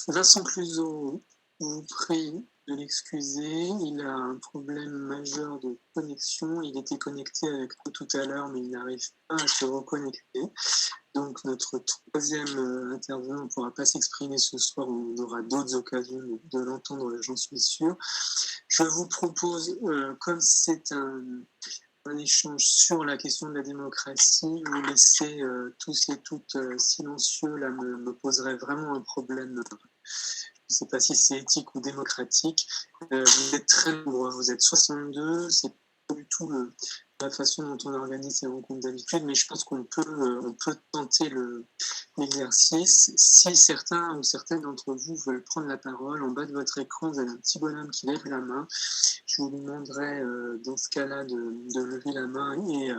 Vincent Clusot vous prie de l'excuser, il a un problème majeur de connexion. Il était connecté avec nous tout à l'heure, mais il n'arrive pas à se reconnecter. Donc notre troisième intervenant ne pourra pas s'exprimer ce soir, on aura d'autres occasions de l'entendre, j'en suis sûr. Je vous propose, comme c'est un échange sur la question de la démocratie, vous laisser tous et toutes silencieux, là me poserait vraiment un problème. Je ne sais pas si c'est éthique ou démocratique. Vous êtes très nombreux, vous êtes 62, c'est pas du tout la façon dont on organise ces rencontres d'habitude, mais je pense qu'on peut tenter l'exercice. Si certains ou certaines d'entre vous veulent prendre la parole, en bas de votre écran, vous avez un petit bonhomme qui lève la main. Je vous demanderai dans ce cas-là de lever la main et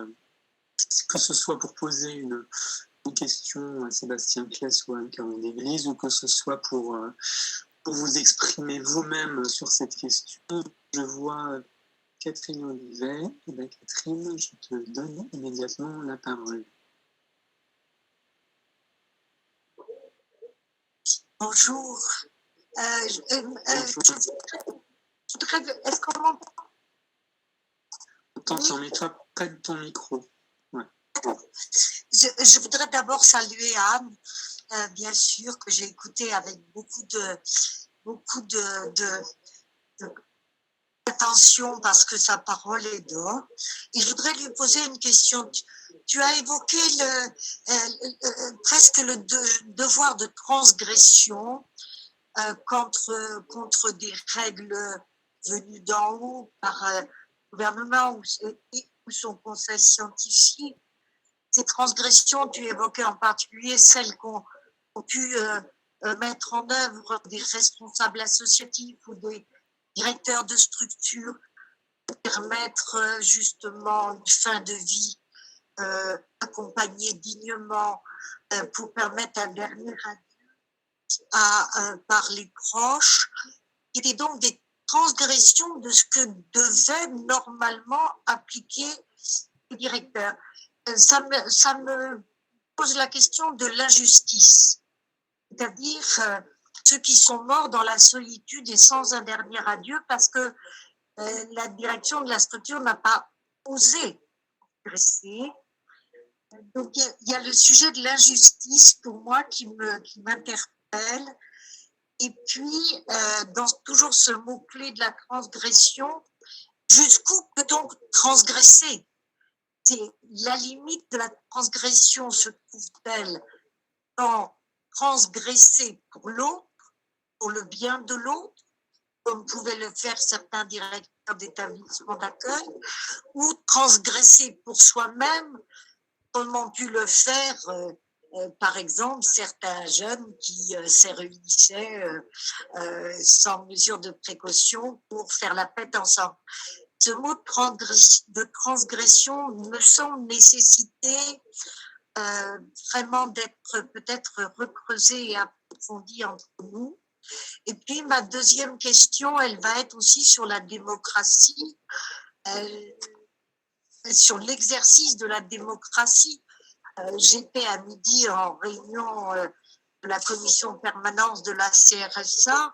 que ce soit pour poser une question à Sébastien Claes ou à Anne Caron d'Église, ou que ce soit pour vous exprimer vous-même sur cette question. Je vois Catherine Olivet. Eh bien, Catherine, je te donne immédiatement la parole. Bonjour. Est-ce qu'on m'entend? On t'entend, mais toi, près de ton micro. Ouais. Je voudrais d'abord saluer Anne, bien sûr, que j'ai écouté avec beaucoup d'attention parce que sa parole est d'or. Et je voudrais lui poser une question. Tu as évoqué presque le devoir de transgression contre des règles venues d'en haut par le gouvernement ou son conseil scientifique. Ces transgressions, tu évoquais en particulier celles qu'ont pu mettre en œuvre des responsables associatifs ou des directeurs de structures pour permettre justement une fin de vie accompagnée dignement, pour permettre un dernier adieu par les proches, qui étaient donc des transgressions de ce que devaient normalement appliquer les directeurs. Ça me pose la question de l'injustice, c'est-à-dire ceux qui sont morts dans la solitude et sans un dernier adieu parce que la direction de la structure n'a pas osé dresser. Donc il y a le sujet de l'injustice pour moi qui m'interpelle. Et puis, dans toujours ce mot-clé de la transgression, jusqu'où peut-on transgresser? C'est la limite de la transgression se trouve-t-elle dans transgresser pour l'autre, pour le bien de l'autre, comme pouvaient le faire certains directeurs d'établissements d'accueil, ou transgresser pour soi-même, comme ont pu le faire, par exemple, certains jeunes qui se réunissaient sans mesure de précaution pour faire la fête ensemble. Ce mot de transgression me semble nécessiter vraiment d'être peut-être recreusé et approfondi entre nous. Et puis ma deuxième question, elle va être aussi sur la démocratie, sur l'exercice de la démocratie. J'étais à midi en réunion de la commission permanente de la CRSA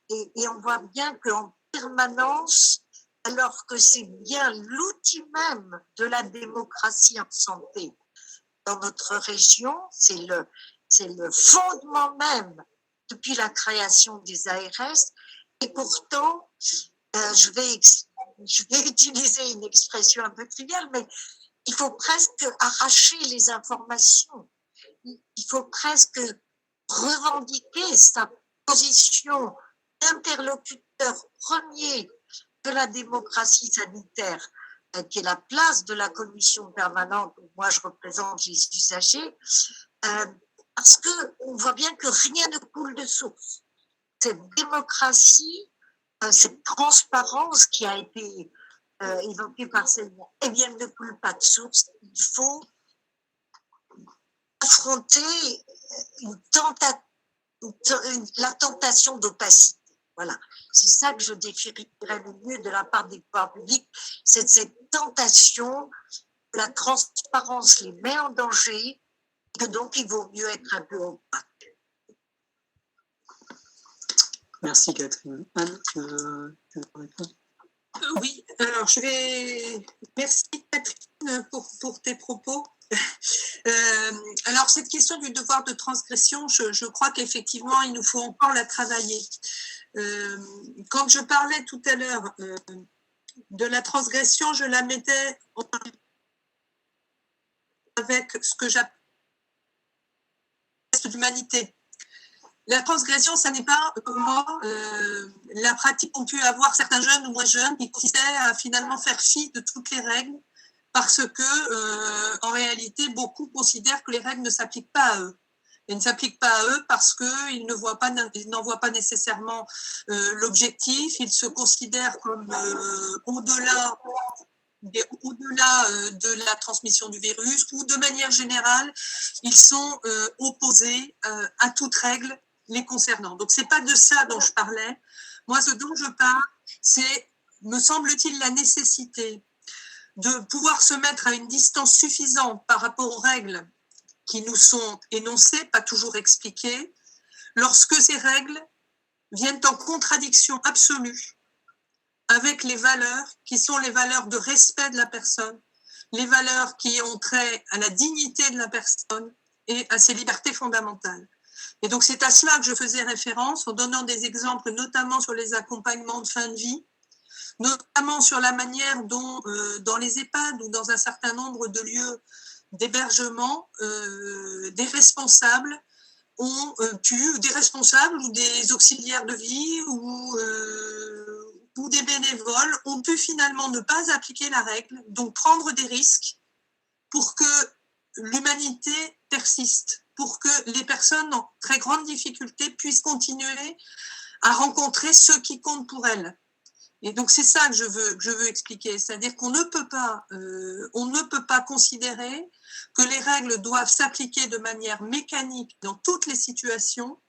et on voit bien qu'en permanence, alors que c'est bien l'outil même de la démocratie en santé dans notre région, c'est le fondement même depuis la création des ARS, et pourtant, je vais utiliser une expression un peu triviale, mais il faut presque arracher les informations. Il faut presque revendiquer sa position d'interlocuteur premier de la démocratie sanitaire, qui est la place de la commission permanente où moi je représente les usagers, parce qu'on voit bien que rien ne coule de source. Cette démocratie, cette transparence qui a été évoquée par Céline, eh bien, elle ne coule pas de source. Il faut affronter la tentation d'opacité. Voilà, c'est ça que je définirais le mieux de la part des pouvoirs publics, c'est cette tentation, la transparence les met en danger, que donc il vaut mieux être un peu opaque. Merci Catherine. Anne, tu veux répondre? Oui, alors merci Catherine pour tes propos. Alors cette question du devoir de transgression, je crois qu'effectivement il nous faut encore la travailler. Quand je parlais tout à l'heure de la transgression, je la mettais avec ce que j'appelle l'humanité. La transgression, ça n'est pas, pour moi, la pratique qu'ont pu avoir certains jeunes ou moins jeunes qui consistait à finalement faire fi de toutes les règles parce que, en réalité, beaucoup considèrent que les règles ne s'appliquent pas à eux. Elles ne s'appliquent pas à eux parce qu'ils n'en voient pas nécessairement l'objectif, ils se considèrent comme au-delà de la transmission du virus, ou de manière générale, ils sont opposés à toute règle les concernant. Donc, ce n'est pas de ça dont je parlais. Moi, ce dont je parle, c'est, me semble-t-il, la nécessité de pouvoir se mettre à une distance suffisante par rapport aux règles qui nous sont énoncées, pas toujours expliquées, lorsque ces règles viennent en contradiction absolue avec les valeurs qui sont les valeurs de respect de la personne, les valeurs qui ont trait à la dignité de la personne et à ses libertés fondamentales. Et donc c'est à cela que je faisais référence en donnant des exemples, notamment sur les accompagnements de fin de vie, notamment sur la manière dont dans les EHPAD ou dans un certain nombre de lieux d'hébergement, des responsables ont pu, des responsables ou des auxiliaires de vie ou des bénévoles ont pu finalement ne pas appliquer la règle, donc prendre des risques pour que l'humanité persiste, pour que les personnes en très grande difficulté puissent continuer à rencontrer ceux qui comptent pour elles. Et donc c'est ça que je veux expliquer, c'est-à-dire qu'on ne peut pas considérer que les règles doivent s'appliquer de manière mécanique dans toutes les situations,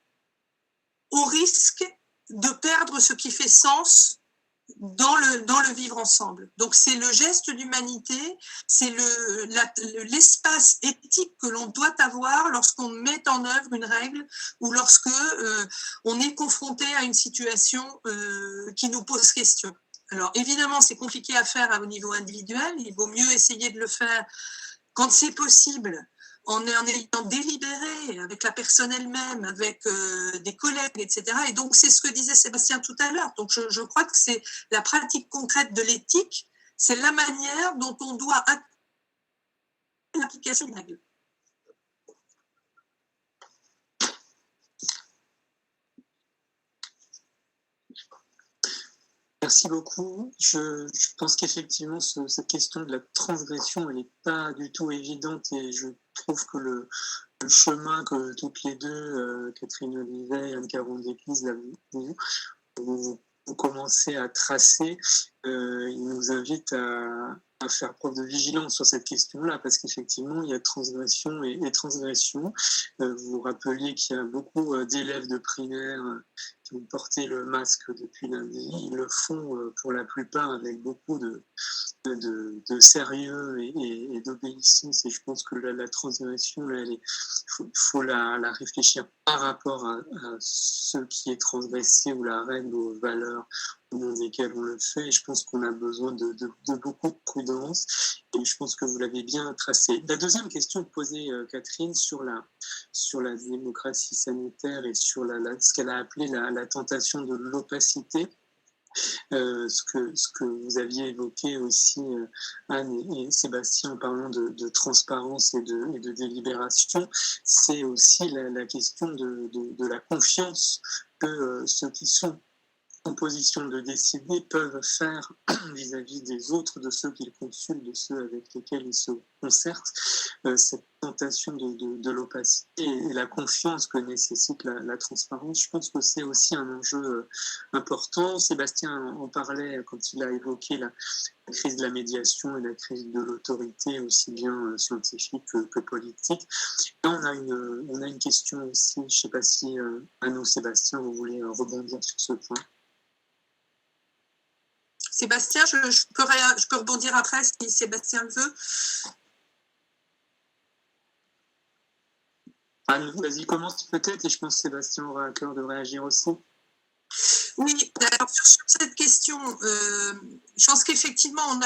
au risque de perdre ce qui fait sens dans le vivre ensemble. Donc c'est le geste d'humanité, c'est l'espace éthique que l'on doit avoir lorsqu'on met en œuvre une règle ou lorsque on est confronté à une situation qui nous pose question. Alors évidemment, c'est compliqué à faire au niveau individuel, il vaut mieux essayer de le faire quand c'est possible, en ayant délibéré avec la personne elle-même, avec des collègues, etc. Et donc, c'est ce que disait Sébastien tout à l'heure. Donc, je crois que c'est la pratique concrète de l'éthique, c'est la manière dont on doit l'application des règles. Merci beaucoup. Je pense qu'effectivement, cette question de la transgression, elle n'est pas du tout évidente et je trouve que le chemin que toutes les deux, Catherine Olivet et Anne-Caron d'Église, vous commencez à tracer, il nous invite à faire preuve de vigilance sur cette question-là, parce qu'effectivement, il y a transgression et transgression. Vous vous rappeliez qu'il y a beaucoup d'élèves de primaire qui ont porté le masque depuis lundi. Ils le font pour la plupart avec beaucoup de sérieux et d'obéissance. Et je pense que la transgression, il faut la réfléchir par rapport à ce qui est transgressé ou la règle aux valeurs au nom desquelles on le fait. Et je pense qu'on a besoin de beaucoup de prudence. Et je pense que vous l'avez bien tracé. La deuxième question posée, Catherine, sur la démocratie sanitaire et sur ce qu'elle a appelé la tentation de l'opacité. Ce que vous aviez évoqué aussi, Anne et Sébastien, en parlant de transparence et de délibération, c'est aussi la question de la confiance que ceux qui sont en position de décider peuvent faire vis-à-vis des autres, de ceux qu'ils consultent, de ceux avec lesquels ils se concertent, cette tentation de l'opacité et la confiance que nécessite la transparence. Je pense que c'est aussi un enjeu important. Sébastien en parlait quand il a évoqué la crise de la médiation et la crise de l'autorité, aussi bien scientifique que politique. Là, on a une question aussi, je ne sais pas si Anne ou Sébastien, vous voulez rebondir sur ce point. Sébastien, je peux rebondir après si Sébastien le veut. Anne, vas-y, commence peut-être, et je pense que Sébastien aura à cœur de réagir aussi. Oui, alors sur cette question, je pense qu'effectivement,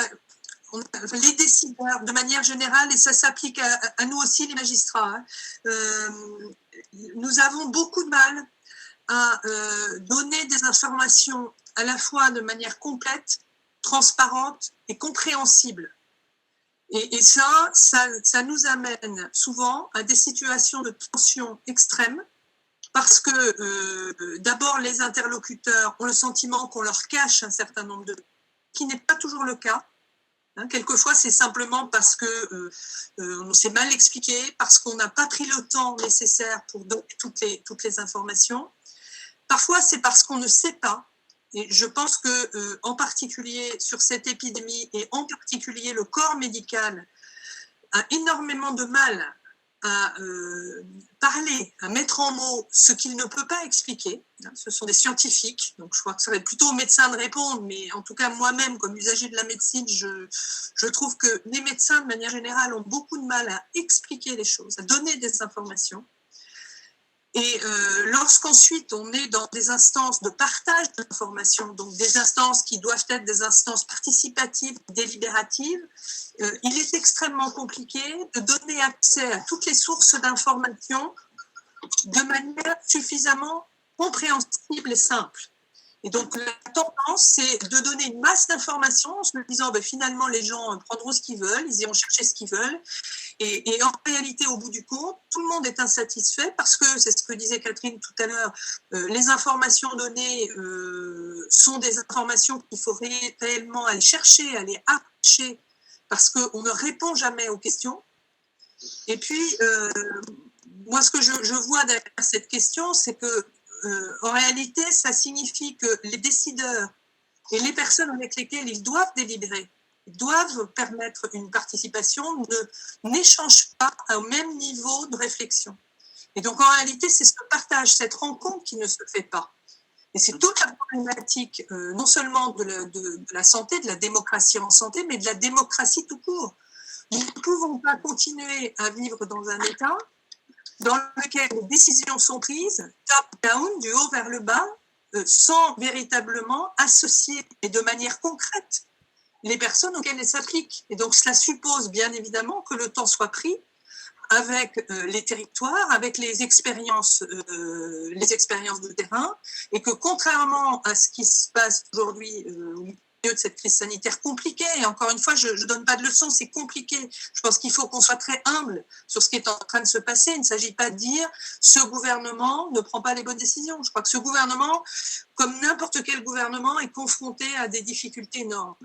les décideurs, de manière générale, et ça s'applique à nous aussi, les magistrats, nous avons beaucoup de mal à donner des informations à la fois de manière complète, transparente et compréhensible. Et ça nous amène souvent à des situations de tension extrême, parce que d'abord les interlocuteurs ont le sentiment qu'on leur cache un certain nombre de choses, qui n'est pas toujours le cas. Quelquefois, c'est simplement parce qu'on s'est mal expliqué, parce qu'on n'a pas pris le temps nécessaire pour donner toutes les informations. Parfois, c'est parce qu'on ne sait pas. Et je pense que, en particulier sur cette épidémie, et en particulier le corps médical a énormément de mal à parler, à mettre en mots ce qu'il ne peut pas expliquer. Ce sont des scientifiques, donc je crois que ce serait plutôt aux médecins de répondre, mais en tout cas moi-même, comme usager de la médecine, je trouve que les médecins, de manière générale, ont beaucoup de mal à expliquer les choses, à donner des informations. Et lorsqu'ensuite on est dans des instances de partage d'informations, donc des instances qui doivent être des instances participatives, délibératives, il est extrêmement compliqué de donner accès à toutes les sources d'informations de manière suffisamment compréhensible et simple. Et donc la tendance, c'est de donner une masse d'informations en se disant finalement les gens prendront ce qu'ils veulent, ils iront chercher ce qu'ils veulent. Et en réalité, au bout du compte, tout le monde est insatisfait parce que, c'est ce que disait Catherine tout à l'heure, les informations données sont des informations qu'il faut réellement aller chercher, aller arracher, parce qu'on ne répond jamais aux questions. Et puis, moi, ce que je vois derrière cette question, c'est que en réalité, ça signifie que les décideurs et les personnes avec lesquelles ils doivent délibérer, doivent permettre une participation, n'échangent pas au même niveau de réflexion. Et donc, en réalité, c'est ce partage, cette rencontre qui ne se fait pas. Et c'est toute la problématique, non seulement de la santé, de la démocratie en santé, mais de la démocratie tout court. Nous ne pouvons pas continuer à vivre dans un État dans lequel les décisions sont prises top-down, du haut vers le bas, sans véritablement associer, et de manière concrète, les personnes auxquelles elles s'appliquent. Et donc, cela suppose bien évidemment que le temps soit pris avec les territoires, avec les expériences de terrain, et que contrairement à ce qui se passe aujourd'hui au milieu de cette crise sanitaire compliquée, et encore une fois, je ne donne pas de leçons, c'est compliqué. Je pense qu'il faut qu'on soit très humble sur ce qui est en train de se passer. Il ne s'agit pas de dire ce gouvernement ne prend pas les bonnes décisions. Je crois que ce gouvernement, comme n'importe quel gouvernement, est confronté à des difficultés énormes.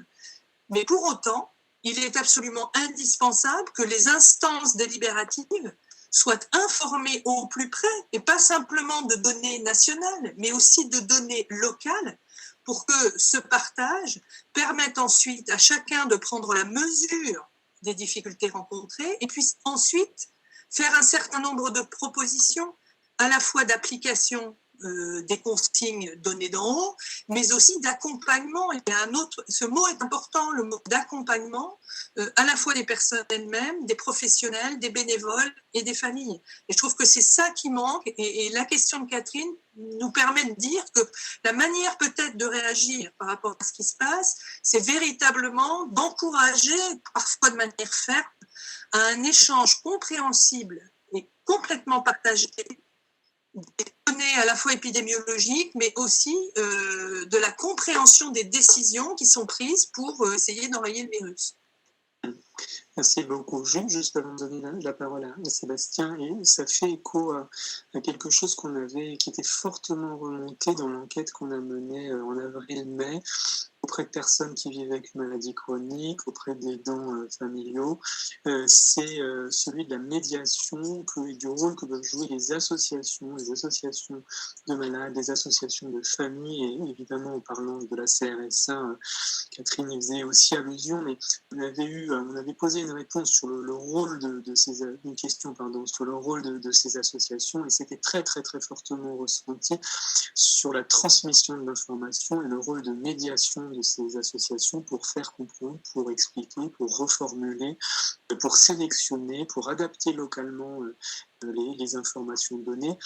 Mais pour autant, il est absolument indispensable que les instances délibératives soient informées au plus près, et pas simplement de données nationales, mais aussi de données locales, pour que ce partage permette ensuite à chacun de prendre la mesure des difficultés rencontrées, et puisse ensuite faire un certain nombre de propositions, à la fois d'application des consignes données d'en haut, mais aussi d'accompagnement. Il y a ce mot est important, le mot d'accompagnement, à la fois des personnes elles-mêmes, des professionnels, des bénévoles et des familles. Et je trouve que c'est ça qui manque, et la question de Catherine nous permet de dire que la manière peut-être de réagir par rapport à ce qui se passe, c'est véritablement d'encourager, parfois de manière ferme, à un échange compréhensible et complètement partagé des données à la fois épidémiologiques, mais aussi de la compréhension des décisions qui sont prises pour essayer d'enrayer le virus. Merci beaucoup. Juste avant de donner la parole à Sébastien, et ça fait écho à quelque chose qui était fortement remonté dans l'enquête qu'on a menée en avril-mai, auprès de personnes qui vivent avec une maladie chronique, auprès d'aidants familiaux, c'est celui de la médiation et du rôle que peuvent jouer les associations de malades, les associations de familles, et évidemment en parlant de la CRSA, Catherine y faisait aussi allusion, mais on avait posé une réponse sur le rôle une question sur le rôle de ces associations, et c'était très très très fortement ressenti sur la transmission de l'information et le rôle de médiation de ces associations pour faire comprendre, pour expliquer, pour reformuler, pour sélectionner, pour adapter localement les informations données.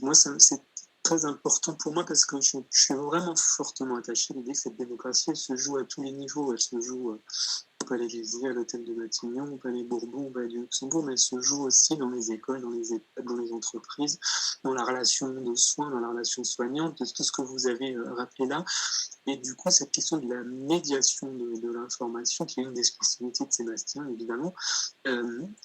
Moi, c'est très important pour moi parce que je suis vraiment fortement attaché à l'idée que cette démocratie, elle se joue à tous les niveaux. Elle se joue au Palais d'Élysée, à l'Hôtel de Matignon, au Palais Bourbon, au Palais du Luxembourg, mais elle se joue aussi dans les écoles, dans les EHPAD, dans les entreprises, dans la relation de soins, dans la relation soignante, de tout ce que vous avez rappelé là. Et du coup, cette question de la médiation de l'information, qui est une des spécialités de Sébastien, évidemment,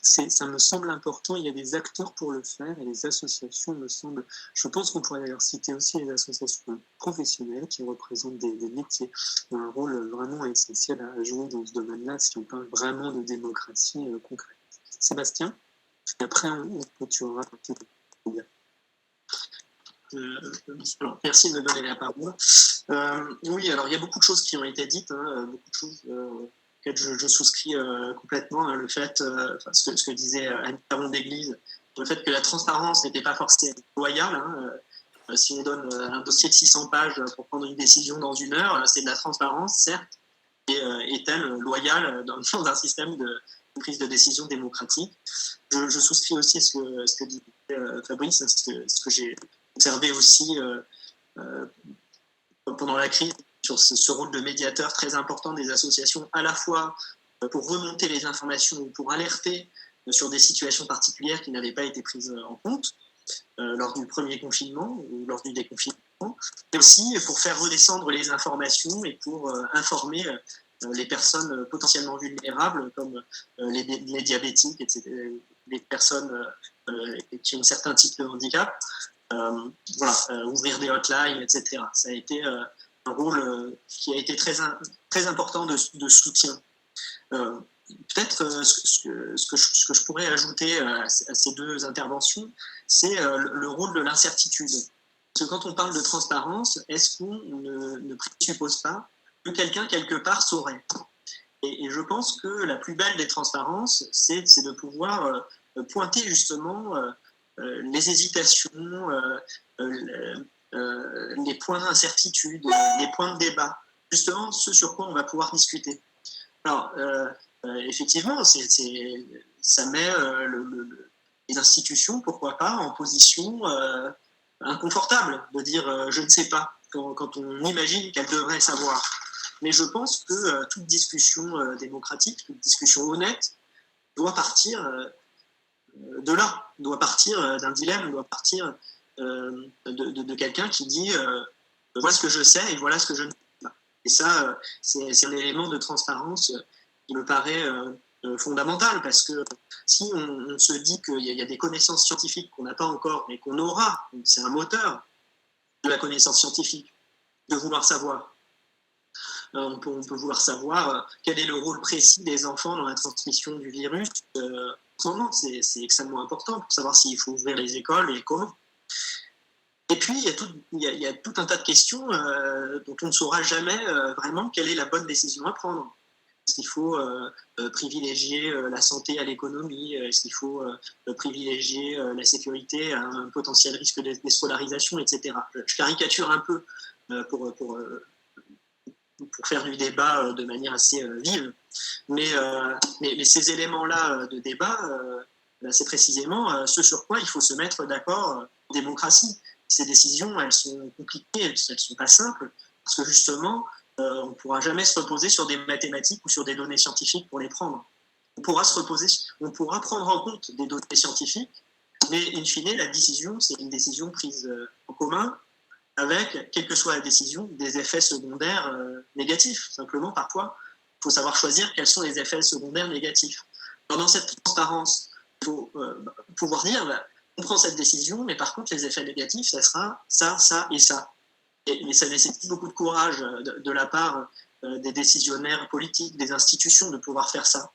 ça me semble important. Il y a des acteurs pour le faire et les associations me semblent. Je pense qu'on pourrait d'ailleurs citer aussi les associations professionnelles qui représentent des métiers qui ont un rôle vraiment essentiel à jouer dans ce domaine-là si on parle vraiment de démocratie concrète. Sébastien, et après on clôturera. Alors, merci de me donner la parole. Oui, alors il y a beaucoup de choses qui ont été dites, beaucoup de choses auxquelles je souscris complètement. Le fait, ce que disait Anne Caron d'Église, le fait que la transparence n'était pas forcément loyale. Si on donne un dossier de 600 pages pour prendre une décision dans 1 heure, c'est de la transparence, certes, et est-elle loyale dans un système de prise de décision démocratique. Je souscris aussi à ce que dit Fabrice, ce que j'ai observé aussi pendant la crise sur ce rôle de médiateur très important des associations, à la fois pour remonter les informations ou pour alerter sur des situations particulières qui n'avaient pas été prises en compte lors du premier confinement ou lors du déconfinement, mais aussi pour faire redescendre les informations et pour informer les personnes potentiellement vulnérables comme les diabétiques, etc., les personnes qui ont certains types de handicap. Ouvrir des hotlines, etc. Ça a été un rôle qui a été très important de soutien. Peut-être ce que je pourrais ajouter à ces 2 interventions, c'est le rôle de l'incertitude. Parce que quand on parle de transparence, est-ce qu'on ne présuppose pas que quelqu'un, quelque part, saurait ? Et je pense que la plus belle des transparences, c'est de pouvoir pointer justement les hésitations, les points d'incertitude, les points de débat, justement ce sur quoi on va pouvoir discuter. Alors, effectivement, ça met les institutions, pourquoi pas, en position inconfortable de dire je ne sais pas, quand on imagine qu'elles devraient savoir. Mais je pense que toute discussion démocratique, toute discussion honnête, doit partir de là, doit partir d'un dilemme, doit partir de quelqu'un qui dit voilà ce que je sais et voilà ce que je ne sais pas. Et ça, c'est un élément de transparence qui me paraît fondamental, parce que si on se dit qu'il y a des connaissances scientifiques qu'on n'a pas encore, mais qu'on aura, c'est un moteur de la connaissance scientifique, de vouloir savoir. On peut vouloir savoir quel est le rôle précis des enfants dans la transmission du virus. En ce moment, c'est extrêmement important pour savoir s'il faut ouvrir les écoles et comment. Et puis, il y a tout un tas de questions dont on ne saura jamais vraiment quelle est la bonne décision à prendre. Est-ce qu'il faut privilégier la santé à l'économie? Est-ce qu'il faut privilégier la sécurité à un potentiel risque de déscolarisation, etc. Je caricature un peu pour faire du débat de manière assez vive. Mais ces éléments-là de débat, c'est précisément ce sur quoi il faut se mettre d'accord en démocratie. Ces décisions, elles sont compliquées, elles ne sont pas simples, parce que justement, on ne pourra jamais se reposer sur des mathématiques ou sur des données scientifiques pour les prendre. On pourra prendre en compte des données scientifiques, mais in fine, la décision, c'est une décision prise en commun, avec, quelle que soit la décision, des effets secondaires négatifs. Simplement, parfois, il faut savoir choisir quels sont les effets secondaires négatifs. Alors, dans cette transparence, il faut pouvoir dire, on prend cette décision, mais par contre, les effets négatifs, ça sera ça, ça et ça. Mais ça nécessite beaucoup de courage de la part des décisionnaires politiques, des institutions, de pouvoir faire ça.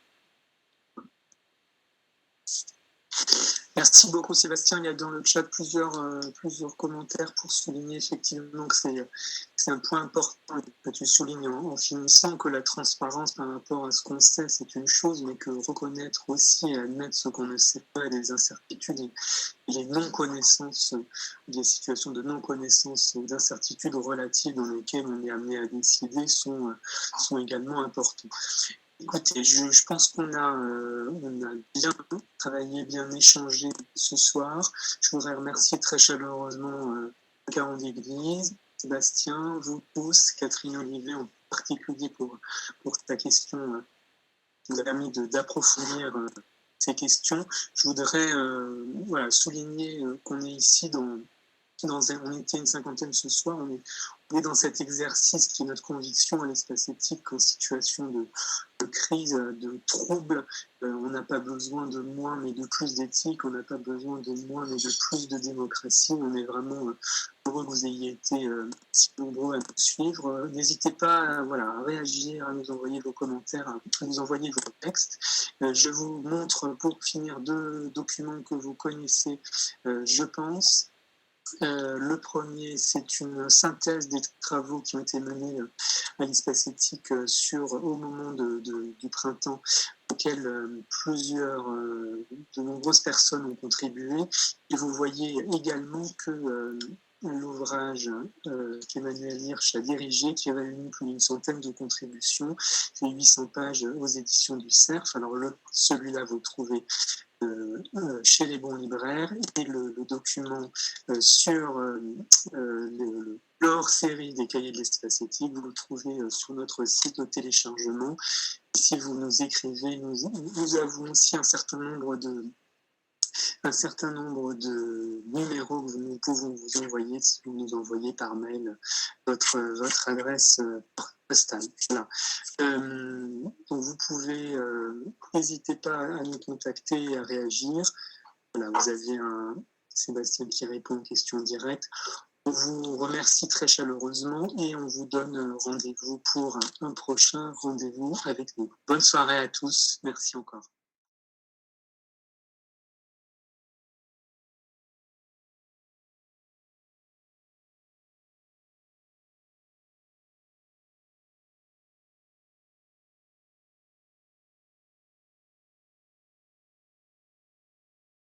Merci beaucoup Sébastien. Il y a dans le chat plusieurs commentaires pour souligner effectivement que c'est un point important que tu soulignes en finissant, que la transparence par rapport à ce qu'on sait, c'est une chose, mais que reconnaître aussi et admettre ce qu'on ne sait pas et les incertitudes et les non-connaissances, des situations de non-connaissance ou d'incertitudes relatives dans lesquelles on est amené à décider sont également importants. Écoutez, je pense qu'on a bien travaillé, bien échangé ce soir. Je voudrais remercier très chaleureusement Caron d'Église, Sébastien, vous tous, Catherine Olivet en particulier pour ta question qui nous a permis d'approfondir ces questions. Je voudrais souligner qu'on est ici on était une cinquantaine ce soir, on est dans cet exercice qui est notre conviction à l'espace éthique en situation de crise, de trouble. On n'a pas besoin de moins mais de plus d'éthique, on n'a pas besoin de moins mais de plus de démocratie. On est vraiment heureux que vous ayez été si nombreux à nous suivre. N'hésitez pas à réagir, à nous envoyer vos commentaires, à nous envoyer vos textes. Je vous montre pour finir 2 documents que vous connaissez, je pense. Le premier, c'est une synthèse des travaux qui ont été menés à l'espace éthique au moment du printemps, auquel de nombreuses personnes ont contribué. Et vous voyez également que l'ouvrage qu'Emmanuel Hirsch a dirigé, qui réunit plus d'une centaine de contributions, fait 800 pages aux éditions du Cerf. Alors celui-là, vous le trouvez chez les bons libraires, et le document sur l'hors-série des cahiers de l'espace éthique, vous le trouvez sur notre site au téléchargement. Si vous nous écrivez, nous avons aussi un certain nombre de numéros que nous pouvons vous envoyer si vous nous envoyez par mail votre adresse postale. Voilà. Donc vous pouvez, n'hésitez pas à nous contacter et à réagir. Voilà, vous avez un Sébastien qui répond aux questions directes. On vous remercie très chaleureusement et on vous donne rendez-vous pour un prochain rendez-vous avec nous. Bonne soirée à tous. Merci encore.